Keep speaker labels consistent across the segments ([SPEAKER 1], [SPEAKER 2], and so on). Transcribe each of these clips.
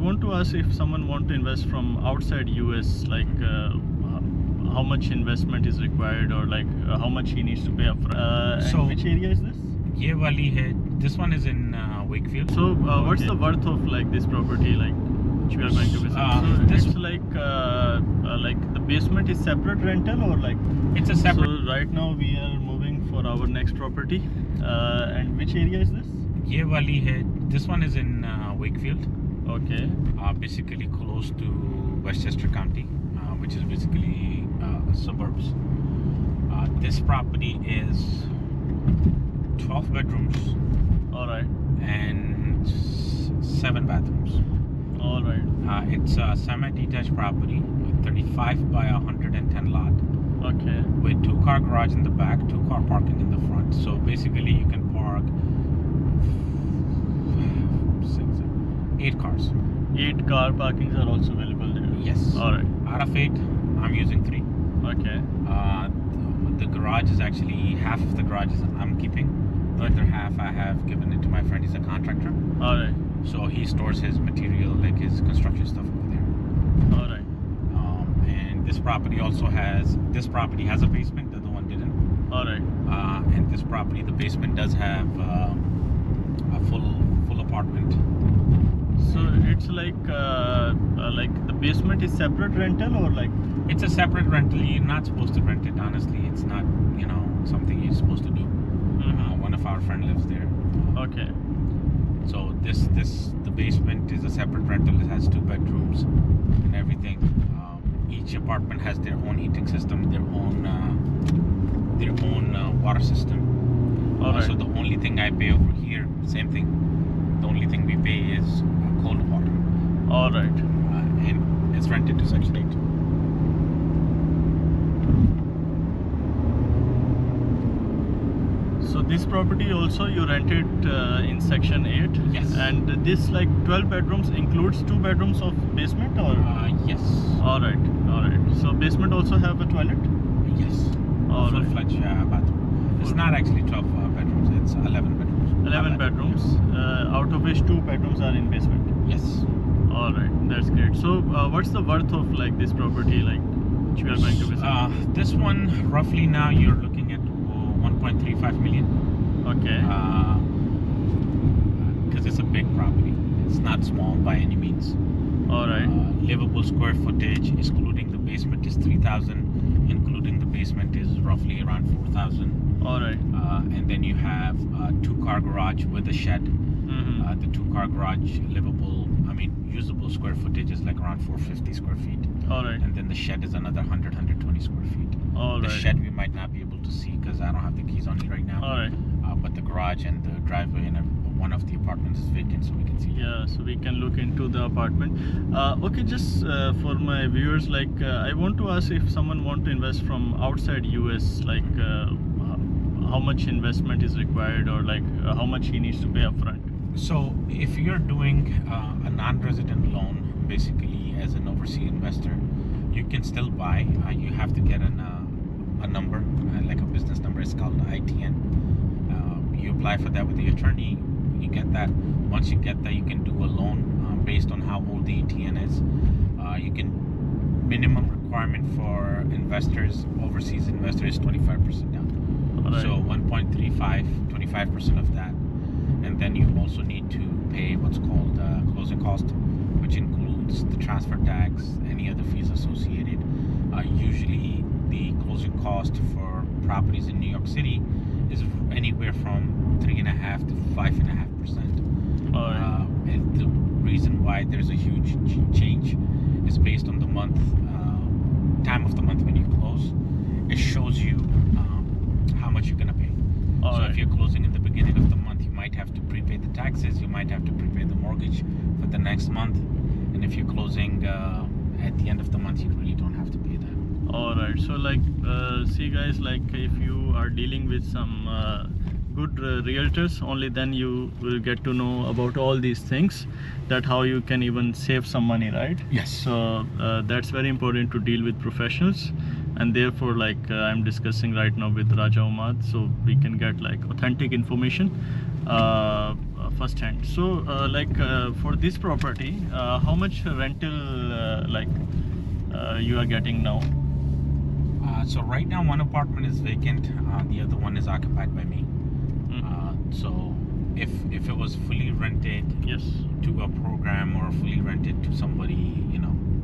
[SPEAKER 1] want to ask if someone want to invest from outside US, like how much investment is required, or like how much he needs to pay up.
[SPEAKER 2] So-
[SPEAKER 1] and which area is this?
[SPEAKER 2] ये वाली है. This one is in Wakefield.
[SPEAKER 1] So what's
[SPEAKER 2] Okay.
[SPEAKER 1] the worth of like this property, like which we are going to visit? So
[SPEAKER 2] this-
[SPEAKER 1] it's like the basement is separate rental, or like
[SPEAKER 2] It's a separate.
[SPEAKER 1] So right now we are moving for our next property, and which area is this?
[SPEAKER 2] ये वाली है. This one is in Wakefield.
[SPEAKER 1] Okay.
[SPEAKER 2] Basically close to Westchester County, which is basically suburbs. This property is 12 bedrooms
[SPEAKER 1] All right.
[SPEAKER 2] and 7 bathrooms.
[SPEAKER 1] All right.
[SPEAKER 2] It's a semi-detached property, 35 by 110 lot,
[SPEAKER 1] Okay.
[SPEAKER 2] with 2-car garage in the back, 2-car parking in the front. So basically you can park 8 cars.
[SPEAKER 1] 8 car parkings are also available there.
[SPEAKER 2] Yes.
[SPEAKER 1] All right.
[SPEAKER 2] Out of 8, I'm using 3.
[SPEAKER 1] Okay.
[SPEAKER 2] The garage is actually half of the garage is I'm keeping. The other half I have given it to my friend. He's a contractor,
[SPEAKER 1] All right.
[SPEAKER 2] so he stores his material, like his construction stuff over there.
[SPEAKER 1] All right.
[SPEAKER 2] And this property has a basement. The other one didn't.
[SPEAKER 1] All right.
[SPEAKER 2] And this property, the basement does have a full apartment.
[SPEAKER 1] So it's like the basement is separate rental, or like
[SPEAKER 2] It's a separate rental. You're not supposed to rent it. Honestly, it's not something you're supposed to do. One of our friend lives there.
[SPEAKER 1] okay.
[SPEAKER 2] So the basement is a separate rental. It has 2 bedrooms and everything. Each apartment has their own heating system, their own water system.
[SPEAKER 1] All right.
[SPEAKER 2] So the only thing I pay over here, same thing. The only thing we pay is cold water,
[SPEAKER 1] All right.
[SPEAKER 2] and it's rented to Section 8.
[SPEAKER 1] So this property also you rented in Section 8.
[SPEAKER 2] Yes.
[SPEAKER 1] And this like 12 bedrooms includes 2 bedrooms of basement, or?
[SPEAKER 2] Yes.
[SPEAKER 1] All right. All right. So basement also have a toilet.
[SPEAKER 2] Yes.
[SPEAKER 1] All right.
[SPEAKER 2] Full-fledged bathroom. It's not actually 12 bedrooms. It's 11 bedrooms.
[SPEAKER 1] 11 bedrooms, out of which 2 bedrooms are in basement.
[SPEAKER 2] Yes.
[SPEAKER 1] All right, that's great. So what's the worth of like this property, like which we are going to visit?
[SPEAKER 2] This one, roughly now you're looking at 1.35 million.
[SPEAKER 1] Okay.
[SPEAKER 2] Because it's a big property. It's not small by any means.
[SPEAKER 1] All right.
[SPEAKER 2] Livable square footage, excluding the basement, is 3,000. Including the basement is roughly around 4,000.
[SPEAKER 1] All right.
[SPEAKER 2] And then you have a 2-car garage with a shed.
[SPEAKER 1] Mm-hmm.
[SPEAKER 2] The 2-car garage, usable square footage is like around 450 square feet.
[SPEAKER 1] All right.
[SPEAKER 2] And then the shed is another 120 square feet.
[SPEAKER 1] All
[SPEAKER 2] The
[SPEAKER 1] right.
[SPEAKER 2] shed we might not be able to see because I don't have the keys on me right now.
[SPEAKER 1] All right.
[SPEAKER 2] But the garage and the driveway and one of the apartments is vacant, so we can see.
[SPEAKER 1] Yeah, so we can look into the apartment. Okay, just for my viewers, like I want to ask if someone want to invest from outside US, like how much investment is required, or like how much he needs to pay upfront.
[SPEAKER 2] So if you're doing a non-resident loan, basically as an overseas investor, you can still buy. You have to get a number, like a business number. It's called ITN. You apply for that with the attorney. You get that. Once you get that, you can do a loan based on how old the ETN is. You can minimum requirement for investors, overseas investors, is 25% down.
[SPEAKER 1] Right.
[SPEAKER 2] So 1.35, 25% of that. And then you also need to pay what's called closing cost, which includes the transfer tax, any other fees associated. Usually the closing cost for properties in New York City is anywhere from 3.5 to 5.5%.
[SPEAKER 1] All right.
[SPEAKER 2] And the reason why there's a huge change is based on the month, time of the month when you close. It shows you how much you're gonna pay.
[SPEAKER 1] All
[SPEAKER 2] So
[SPEAKER 1] right.
[SPEAKER 2] if you're closing in the beginning of the month, you might have to prepay the taxes, you might have to prepay the mortgage for the next month. And if you're closing at the end of the month, you really don't have to pay that.
[SPEAKER 1] All right. So like, see guys, like if you are dealing with some good realtors, only then you will get to know about all these things, that how you can even save some money, right?
[SPEAKER 2] Yes.
[SPEAKER 1] So that's very important to deal with professionals, and therefore like I'm discussing right now with Raja Umad, so we can get like authentic information first hand. So for this property, how much rental you are getting now?
[SPEAKER 2] So right now one apartment is vacant, the other one is occupied by me. So if it was fully rented
[SPEAKER 1] Yes.
[SPEAKER 2] to a program or fully rented to somebody,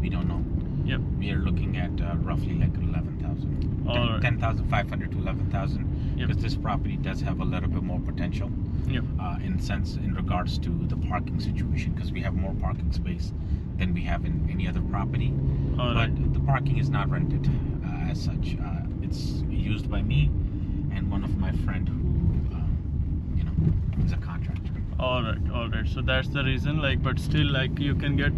[SPEAKER 2] we don't know.
[SPEAKER 1] Yep.
[SPEAKER 2] We are looking at roughly like 11,000,
[SPEAKER 1] Alright.
[SPEAKER 2] 10,500 to 11,000,
[SPEAKER 1] Yep.
[SPEAKER 2] because this property does have a little bit more potential.
[SPEAKER 1] Yep.
[SPEAKER 2] In regards to the parking situation, because we have more parking space than we have in any other property.
[SPEAKER 1] Alright.
[SPEAKER 2] But the parking is not rented as such. It's used by me and one of my friend who is a contractor.
[SPEAKER 1] All right. So that's the reason. But still, you can get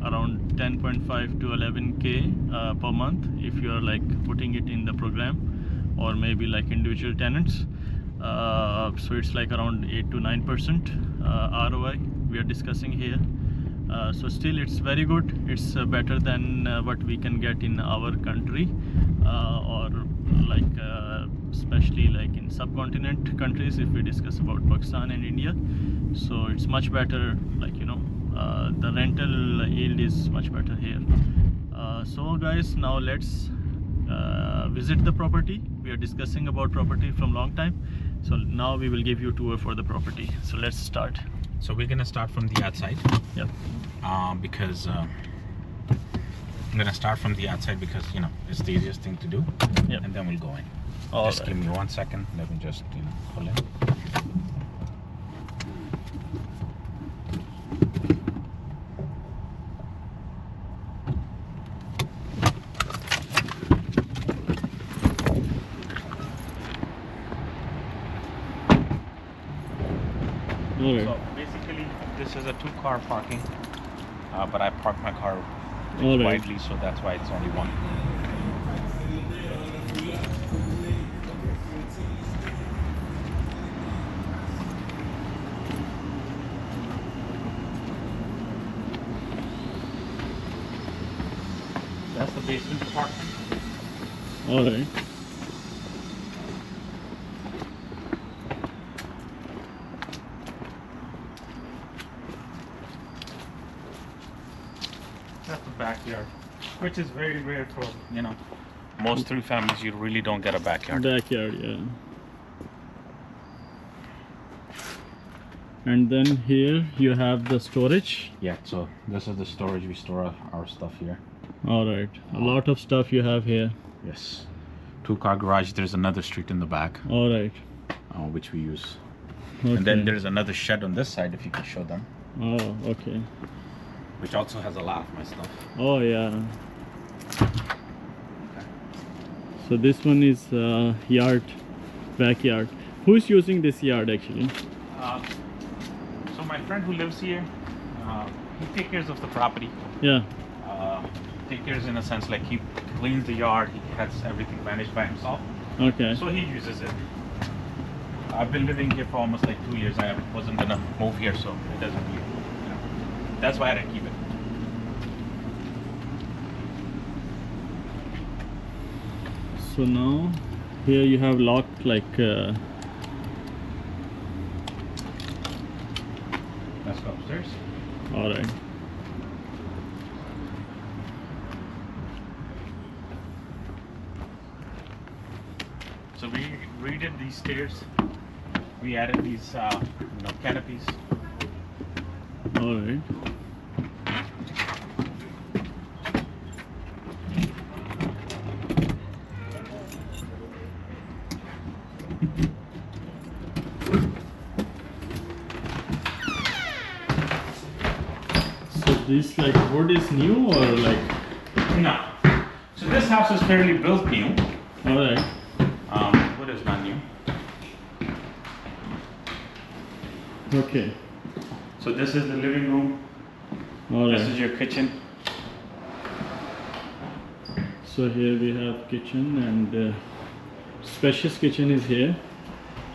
[SPEAKER 1] around 10.5 to 11K per month if you are putting it in the program, or maybe individual tenants. So it's around 8 to 9% ROI we are discussing here. So still, it's very good. It's better than what we can get in our country, or especially in subcontinent countries, if we discuss about Pakistan and India. So it's much better, the rental yield is much better here. So guys, now let's visit the property. We are discussing about property from long time, so now we will give you a tour for the property. So let's start.
[SPEAKER 2] So we're gonna start from the outside.
[SPEAKER 1] Yep.
[SPEAKER 2] Because I'm gonna start from the outside because it's the easiest thing to do.
[SPEAKER 1] Yep.
[SPEAKER 2] And then we'll go in.
[SPEAKER 1] All
[SPEAKER 2] Just
[SPEAKER 1] right.
[SPEAKER 2] give me 1 second. Let me just pull in.
[SPEAKER 1] All right.
[SPEAKER 2] So basically, this is a 2-car parking, but I parked my car
[SPEAKER 1] All right.
[SPEAKER 2] widely, so that's why it's only one. That's the basement apartment.
[SPEAKER 1] All right.
[SPEAKER 2] That's the backyard, which is very rare for most 3 families. You really don't get a backyard.
[SPEAKER 1] Backyard, yeah. And then here you have the storage.
[SPEAKER 2] Yeah, so this is the storage. We store our stuff here.
[SPEAKER 1] All right. A lot of stuff you have here.
[SPEAKER 2] Yes. 2-car garage. There's another street in the back,
[SPEAKER 1] All right.
[SPEAKER 2] which we use.
[SPEAKER 1] Okay.
[SPEAKER 2] And then there's another shed on this side, if you can show them,
[SPEAKER 1] Oh, okay.
[SPEAKER 2] which also has a lot of my stuff.
[SPEAKER 1] Oh, yeah. So this one is yard, backyard. Who's using this yard actually?
[SPEAKER 2] So my friend who lives here, he takes care of the property.
[SPEAKER 1] Yeah.
[SPEAKER 2] Take care in a sense, like he cleans the yard, he has everything managed by himself.
[SPEAKER 1] Okay.
[SPEAKER 2] So he uses it. I've been living here for almost 2 years. I wasn't gonna move here, so it doesn't really, that's why I didn't keep it.
[SPEAKER 1] So now here you have locked
[SPEAKER 2] Let's go upstairs.
[SPEAKER 1] all right.
[SPEAKER 2] So we redid these stairs. We added these canopies.
[SPEAKER 1] All right. So this wood is new or
[SPEAKER 2] No. So this house is fairly built new.
[SPEAKER 1] all right.
[SPEAKER 2] Wood is not new.
[SPEAKER 1] Okay.
[SPEAKER 2] So this is the living room.
[SPEAKER 1] All
[SPEAKER 2] This
[SPEAKER 1] right.
[SPEAKER 2] is your kitchen.
[SPEAKER 1] So here we have kitchen, and spacious kitchen is here.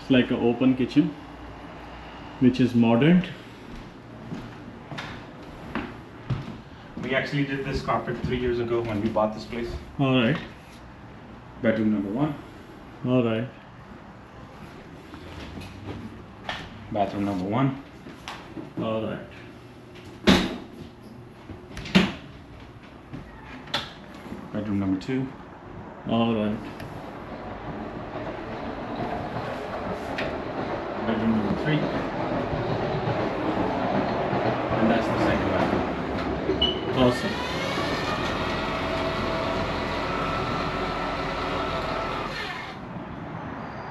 [SPEAKER 1] It's like an open kitchen, which is modern.
[SPEAKER 2] We actually did this carpet 3 years ago when we bought this place.
[SPEAKER 1] All right.
[SPEAKER 2] Bedroom number 1.
[SPEAKER 1] All right.
[SPEAKER 2] Bathroom number 1.
[SPEAKER 1] All right.
[SPEAKER 2] Bedroom number 2.
[SPEAKER 1] All right.
[SPEAKER 2] Bedroom number 3. And that's the second bathroom.
[SPEAKER 1] Awesome.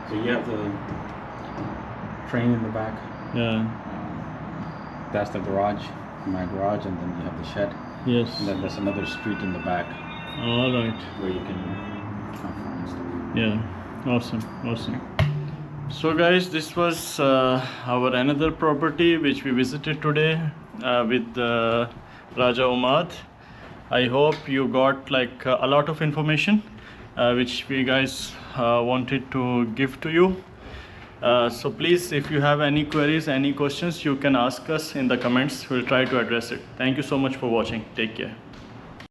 [SPEAKER 2] So you have the train in the back.
[SPEAKER 1] Yeah.
[SPEAKER 2] That's the garage, my garage, and then you have the shed.
[SPEAKER 1] Yes.
[SPEAKER 2] And then there's another street in the back
[SPEAKER 1] All right.
[SPEAKER 2] where you can come from and stuff.
[SPEAKER 1] Yeah. Awesome. Awesome. So guys, this was our another property which we visited today with Raja Umad. I hope you got like a lot of information which we guys wanted to give to you. So please, if you have any queries, any questions, you can ask us in the comments. We'll try to address it. Thank you so much for watching. Take care.